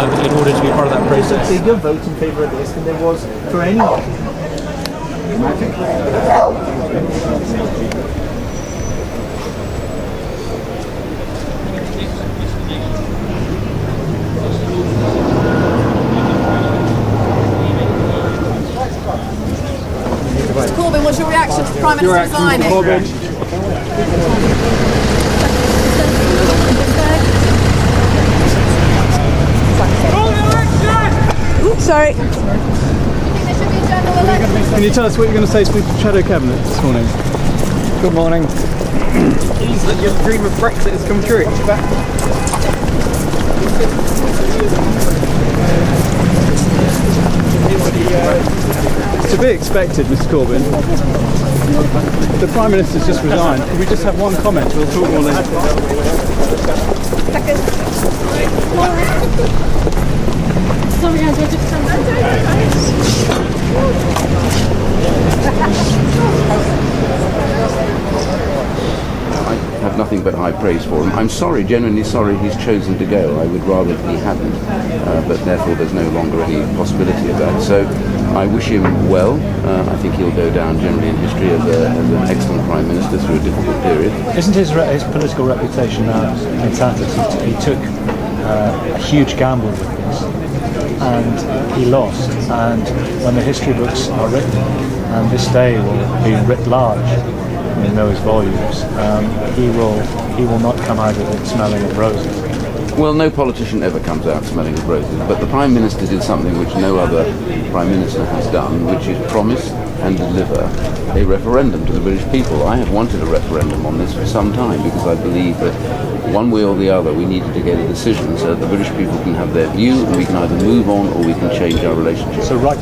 in order to be part of that process. There's a bigger vote in favour of this than there was for anyone. Mr. Corbyn, what's your reaction to the Prime Minister resigning? Oops, sorry. Do you think there should be a general election? Can you tell us what you're going to say to the Shadow Cabinet this morning? Good morning. Please that your dream of Brexit has come true. To be expected, Mr. Corbyn. The Prime Minister's just resigned. Can we just have one comment? We'll talk more later. Sorry, I just I have nothing but high praise for him. I'm sorry, genuinely sorry he's chosen to go. I would rather he hadn't, but therefore there's no longer any possibility of that. So I wish him well. I think he'll go down generally in history as an excellent Prime Minister through a difficult period. Isn't his political reputation now in tatters? He took a huge gamble with this, and he lost. And when the history books are written, and this day will be writ large in those volumes, he will not come out of it smelling of roses. Well, no politician ever comes out smelling of roses, but the Prime Minister did something which no other Prime Minister has done, which is promise and deliver a referendum to the British people. I have wanted a referendum on this for some time because I believe that one way or the other we needed to get a decision so that the British people can have their view and we can either move on or we can change our relationship. So right.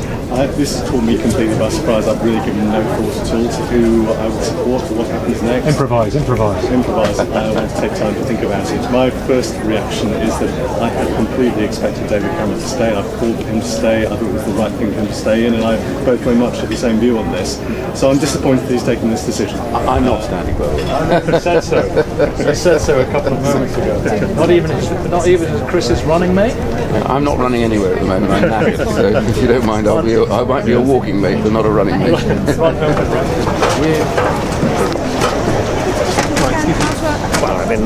This has caught me completely by surprise. I've really given no thought at all to who I would support or what happens next. Improvise. I want to take time to think about it. My first reaction is that I had completely expected David Cameron to stay. I've called for him to stay. I thought it was the right thing for him to stay in, and I both very much have the same view on this. So I'm disappointed that he's taken this decision. I'm not standing by it. I said so. I said so a couple of moments ago. Not even as Chris's running mate. I'm not running anywhere at the moment. I'm knackered. So if you don't mind, I might be a walking mate, but not a running mate. Well, I mean,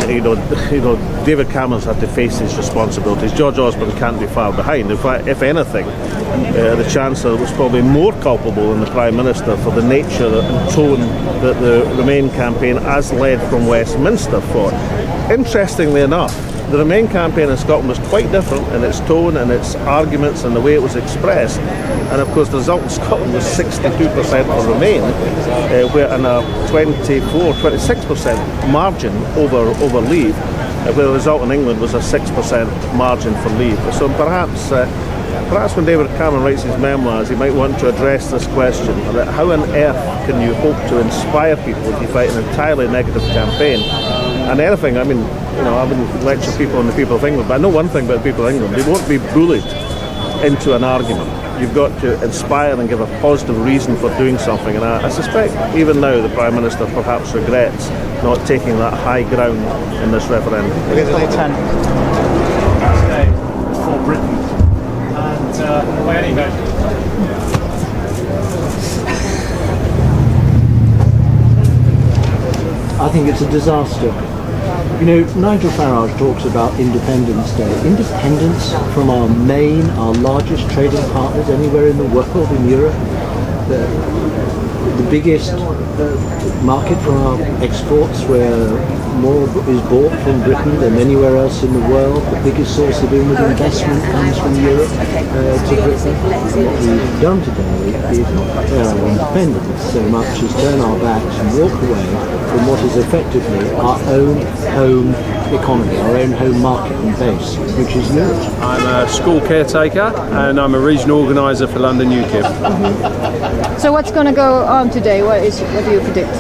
David Cameron's had to face his responsibilities. George Osborne can't be far behind. In fact, if anything, the Chancellor was probably more culpable than the Prime Minister for the nature and tone that the Remain campaign, as led from Westminster, fought. Interestingly enough, the Remain campaign in Scotland was quite different in its tone and its arguments and the way it was expressed. And of course the result in Scotland was 62% for Remain, where in a 26% margin over Leave, where the result in England was a 6% margin for Leave. So perhaps when David Cameron writes his memoirs, he might want to address this question: that how on earth can you hope to inspire people if you fight an entirely negative campaign? And anything, I mean, I wouldn't lecture people on the people of England, but I know one thing about the people of England: they won't be bullied into an argument. You've got to inspire and give a positive reason for doing something, and I suspect even now the Prime Minister perhaps regrets not taking that high ground in this referendum. It is a 10 today for Britain, and by any measure. I think it's a disaster. Nigel Farage talks about Independence Day. Independence from our largest trading partners anywhere in the world, in Europe. The biggest market for our exports, where more is bought from Britain than anywhere else in the world. The biggest source of inward investment comes from Europe to Britain. And what we've done today is not declare our independence so much as turn our backs and walk away from what is effectively our own home economy, our own home market and base, which is Europe. I'm a school caretaker and I'm a regional organiser for London UKIP. So what's going to go on today? What do you predict?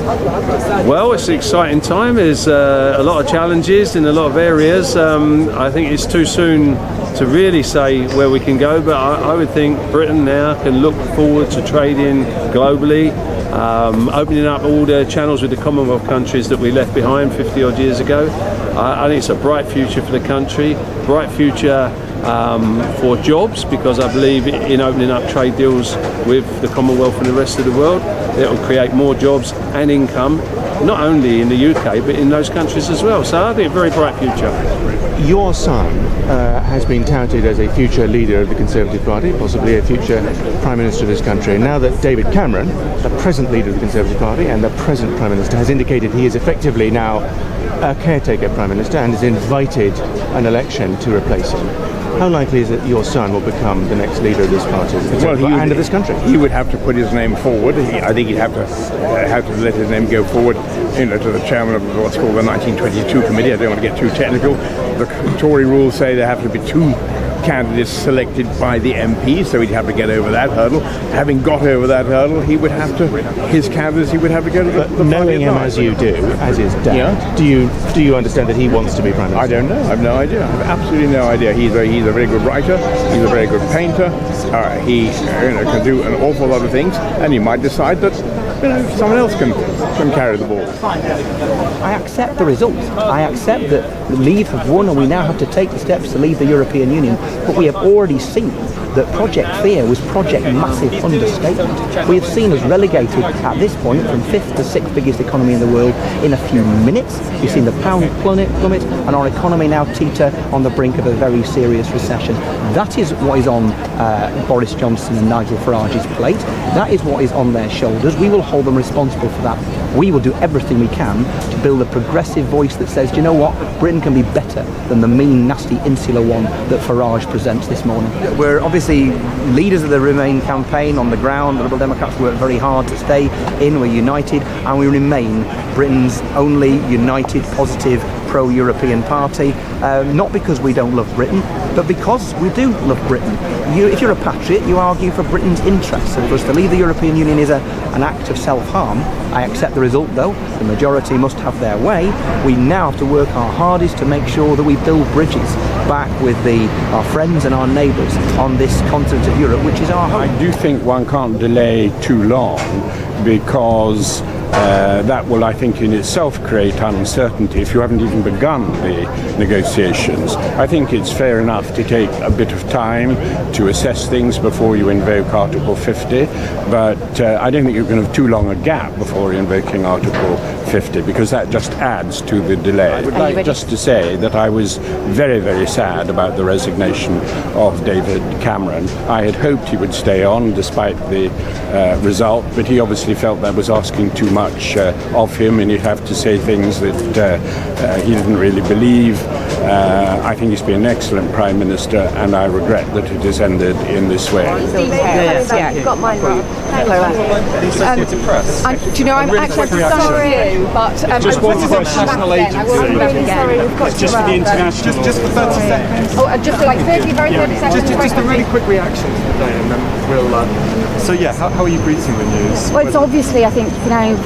Well, it's an exciting time. There's a lot of challenges in a lot of areas. I think it's too soon to really say where we can go, but I would think Britain now can look forward to trading globally, opening up all the channels with the Commonwealth countries that we left behind 50 odd years ago. I think it's a bright future for the country, bright future for jobs, because I believe in opening up trade deals with the Commonwealth and the rest of the world, it will create more jobs and income, not only in the UK but in those countries as well. So I think a very bright future. Your son has been touted as a future leader of the Conservative Party, possibly a future Prime Minister of this country. Now that David Cameron, the present leader of the Conservative Party and the present Prime Minister, has indicated he is effectively now a caretaker Prime Minister and has invited an election to replace him, how likely is it your son will become the next leader of this party and of this country? He would have to put his name forward. I think he'd have to let his name go forward, to the chairman of what's called the 1922 committee. I don't want to get too technical. The Tory rules say there have to be two candidates selected by the MPs, so he'd have to get over that hurdle. Having got over that hurdle, he would have to go to the knowing him as you do, as his dad, do you understand that he wants to be Prime Minister? I don't know. I have no idea. I have absolutely no idea. He's a very good writer. He's a very good painter. He can do an awful lot of things, and he might decide that someone else can carry the ball. I accept the result. I accept that Leave have won, and we now have to take the steps to leave the European Union. But we have already seen that Project Fear was Project Massive Understatement. We have seen us relegated at this point from 5th to 6th biggest economy in the world in a few minutes. We've seen the pound plummet, and our economy now teeter on the brink of a very serious recession. That is what is on Boris Johnson and Nigel Farage's plate. That is what is on their shoulders. We will hold them responsible for that. We will do everything we can to build a progressive voice that says, do you know what, Britain can be better than the mean, nasty, insular one that Farage presents this morning. We're obviously leaders of the Remain campaign on the ground. The Liberal Democrats work very hard to stay in. We're united, and we remain Britain's only united, positive, pro-European party, not because we don't love Britain, but because we do love Britain. If you're a patriot, you argue for Britain's interests, and for us to leave the European Union is an act of self-harm. I accept the result, though. The majority must have their way. We now have to work our hardest to make sure that we build bridges back with our friends and our neighbours on this continent of Europe, which is our home. I do think one can't delay too long, because that will, I think, in itself create uncertainty if you haven't even begun the negotiations. I think it's fair enough to take a bit of time to assess things before you invoke Article 50, but I don't think you can have too long a gap before invoking Article 50, because that just adds to the delay. I would like just to say that I was very, very sad about the resignation of David Cameron. I had hoped he would stay on despite the result, but he obviously felt that was asking too much of him, and he'd have to say things that he didn't really believe. I think he's been an excellent Prime Minister, and I regret that it has ended in this way. You've got mine wrong. Do you know, I'm actually sorry, but just one national agency. Just for the international. Just for 30 seconds. Oh, just like 30 seconds. Just a really quick reaction today, and then we'll. So yeah, how are you greeting the news? Well, it's obviously, I think,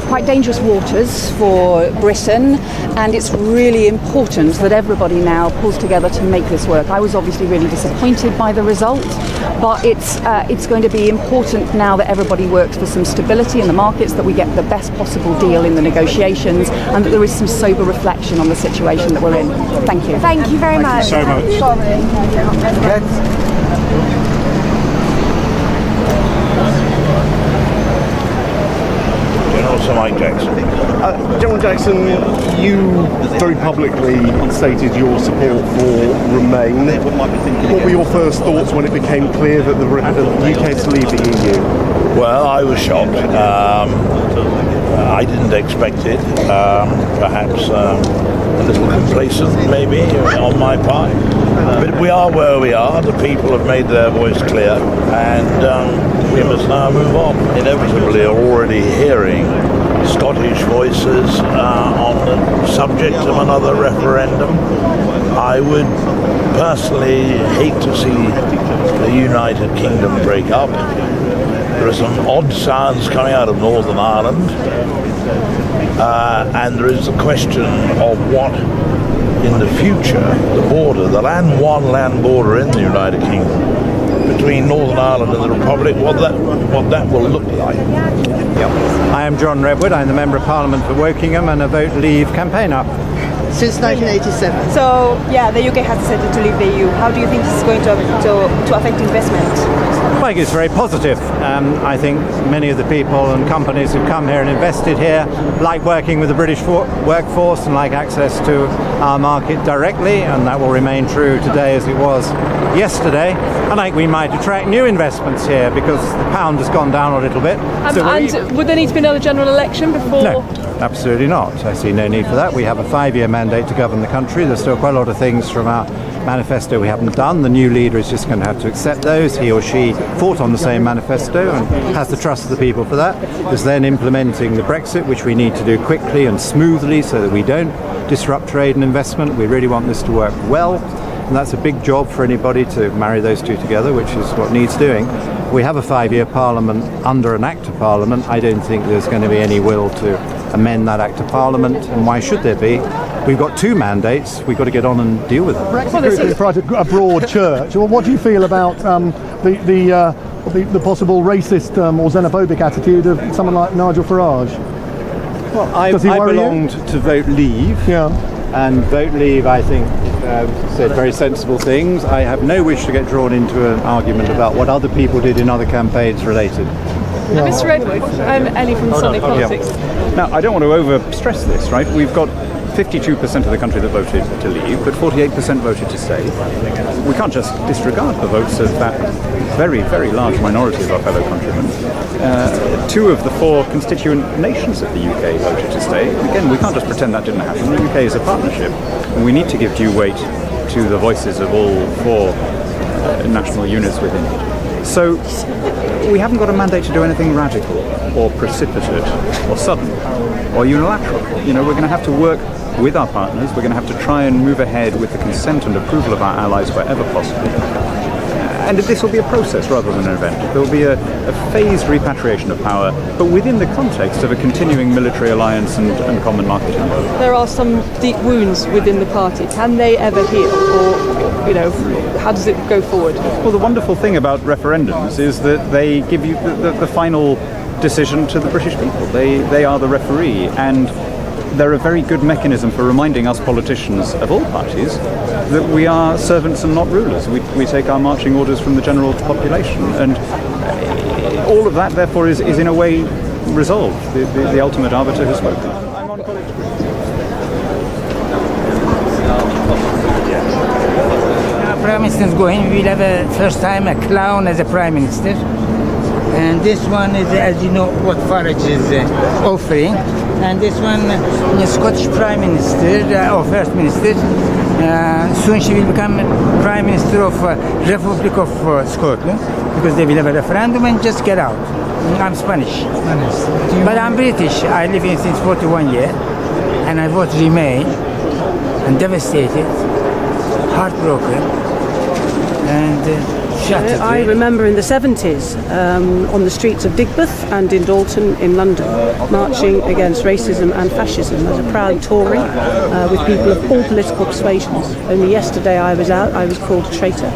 quite dangerous waters for Britain, and it's really important that everybody now pulls together to make this work. I was obviously really disappointed by the result, but it's going to be important now that everybody works for some stability in the markets, that we get the best possible deal in the negotiations, and that there is some sober reflection on the situation that we're in. Thank you. Thank you very much. Thank you so much. Sorry. Mike Jackson. General Jackson, you very publicly stated your support for Remain. What were your first thoughts when it became clear that the UK is to leave the EU? Well, I was shocked. I didn't expect it. Perhaps a little complacent, maybe, on my part. But we are where we are. The people have made their voice clear, and we must now move on. Inevitably, are already hearing Scottish voices on the subject of another referendum. I would personally hate to see the United Kingdom break up. There are some odd sounds coming out of Northern Ireland, and there is the question of what in the future, the border, the land border in the United Kingdom between Northern Ireland and the Republic, what that will look like. I am Joh Redwood. I'm the Member of Parliament for Wokingham and a Vote Leave campaigner. Since 1987. So, yeah, the UK has decided to leave the EU. How do you think this is going to affect investment? I think it's very positive. I think many of the people and companies who've come here and invested here like working with the British workforce and like access to our market directly, and that will remain true today as it was yesterday. And I think we might attract new investments here because the pound has gone down a little bit. And would there need to be another general election before? No, absolutely not. I see no need for that. We have a 5-year mandate to govern the country. There's still quite a lot of things from our manifesto we haven't done. The new leader is just going to have to accept those. He or she fought on the same manifesto and has the trust of the people for that. There's then implementing the Brexit, which we need to do quickly and smoothly so that we don't disrupt trade and investment. We really want this to work well, and that's a big job for anybody to marry those two together, which is what needs doing. We have a 5-year parliament under an Act of Parliament. I don't think there's going to be any will to amend that Act of Parliament, and why should there be? We've got 2 mandates. We've got to get on and deal with them. Brexit Group is a broad church. Well, what do you feel about the possible racist or xenophobic attitude of someone like Nigel Farage? Well, I belonged to Vote Leave, and Vote Leave, I think, said very sensible things. I have no wish to get drawn into an argument about what other people did in other campaigns related. Mr. Redwood, I'm Ellie from Sunday Politics. Now, I don't want to over-stress this, right? We've got 52% of the country that voted to leave, but 48% voted to stay. We can't just disregard the votes of that very, very large minority of our fellow countrymen. 2 of the 4 constituent nations of the UK voted to stay. Again, we can't just pretend that didn't happen. The UK is a partnership, and we need to give due weight to the voices of all 4 national units within it. So we haven't got a mandate to do anything radical or precipitate or sudden or unilateral. You know, we're going to have to work with our partners. We're going to have to try and move ahead with the consent and approval of our allies wherever possible. And this will be a process rather than an event. There will be a phased repatriation of power, but within the context of a continuing military alliance and common market. There are some deep wounds within the party. Can they ever heal? Or, you know, how does it go forward? Well, the wonderful thing about referendums is that they give you the final decision to the British people. They are the referee, and they're a very good mechanism for reminding us politicians of all parties that we are servants and not rulers. We take our marching orders from the general population, and all of that therefore is in a way resolved. The ultimate arbiter has spoken. Prime Minister is going. We will have a first time a clown as a Prime Minister. And this one is, as you know, what Farage is offering. And this one, the Scottish Prime Minister, or First Minister, soon she will become Prime Minister of Republic of Scotland, because they will have a referendum and just get out. I'm Spanish. But I'm British. I live here since 41 years, and I vote Remain, and devastated, heartbroken, and shattered. I remember in the 70s on the streets of Digbeth and in Dalton in London marching against racism and fascism as a proud Tory with people of all political persuasions. Only yesterday I was out, I was called a traitor,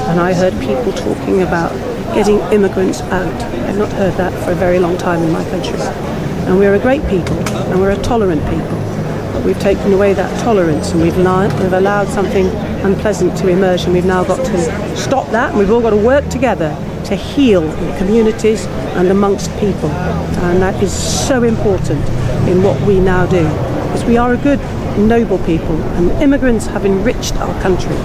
and I heard people talking about getting immigrants out. I've not heard that for a very long time in my country. And we're a great people and we're a tolerant people. But we've taken away that tolerance and we've allowed something unpleasant to emerge, and we've now got to stop that, and we've all got to work together to heal in communities and amongst people, and that is so important in what we now do, because we are a good, noble people, and immigrants have enriched our country.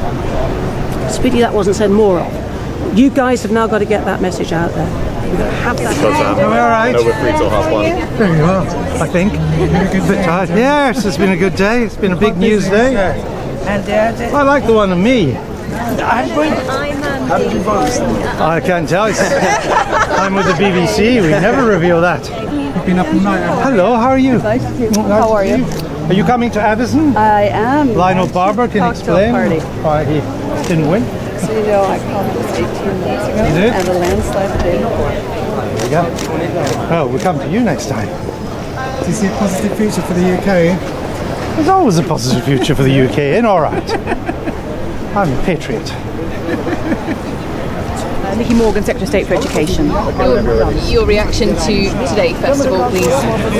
It's a pity that wasn't said more of. You guys have now got to get that message out there. We've got to have that. Are we all right? No, we're free till 1:30. There you are, I think. A bit tired. Yes, it's been a good day. It's been a big news day. I like the one of me. I'm going. How did you vote? I can't tell. I'm with the BBC. We never reveal that. You've been up all night. Hello, how are you? Nice to meet you. How are you? Are you coming to Addison? I am. Lionel Barber can explain why he didn't win. So you know, I called this 18 minutes ago, You did? and the landslide did. There you go. Oh, we'll come to you next time. Do you see a positive future for the UK? There's always a positive future for the UK, and all right. I'm a patriot. Nicky Morgan, Secretary of State for Education. Your reaction to today, first of all, please.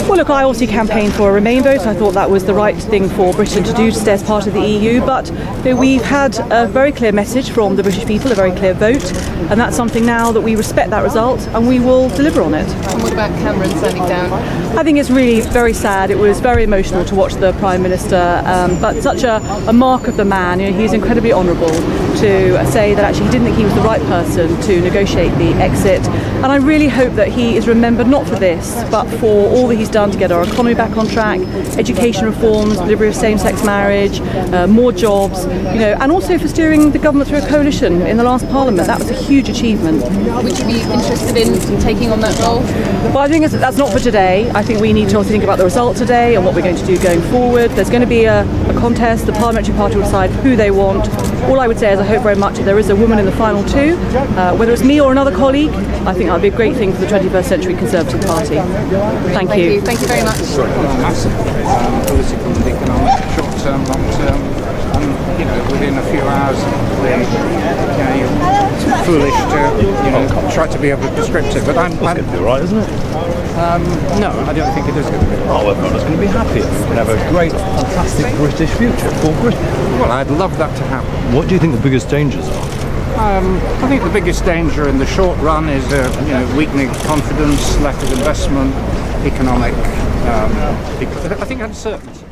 Well, look, I obviously campaigned for a Remain vote. I thought that was the right thing for Britain to do to stay as part of the EU. But we've had a very clear message from the British people, a very clear vote, and that's something now that we respect that result and we will deliver on it. And what about Cameron standing down? I think it's really very sad. It was very emotional to watch the Prime Minister, but such a mark of the man. You know, he's incredibly honourable to say that actually he didn't think he was the right person to negotiate the exit. And I really hope that he is remembered not for this, but for all that he's done to get our economy back on track, education reforms, delivery of same-sex marriage, more jobs, you know, and also for steering the government through a coalition in the last Parliament. That was a huge achievement. Would you be interested in taking on that role? Well, I think that's not for today. I think we need to also think about the result today and what we're going to do going forward. There's going to be a contest. The Parliamentary Party will decide who they want. All I would say is I hope very much that there is a woman in the final two. Whether it's me or another colleague, I think that would be a great thing for the 21st Century Conservative Party. Thank you. Thank you very much. Massive political and economic, short-term, long-term, and within a few hours, it's foolish to try to be over prescriptive. But It's going to be right, isn't it? No, I don't think it is going to be. Oh, everyone's going to be happy. We can have a great, fantastic British future for Britain. Well, I'd love that to happen. What do you think the biggest dangers are? I think the biggest danger in the short run is weakening confidence, lack of investment, economic. I think uncertainty.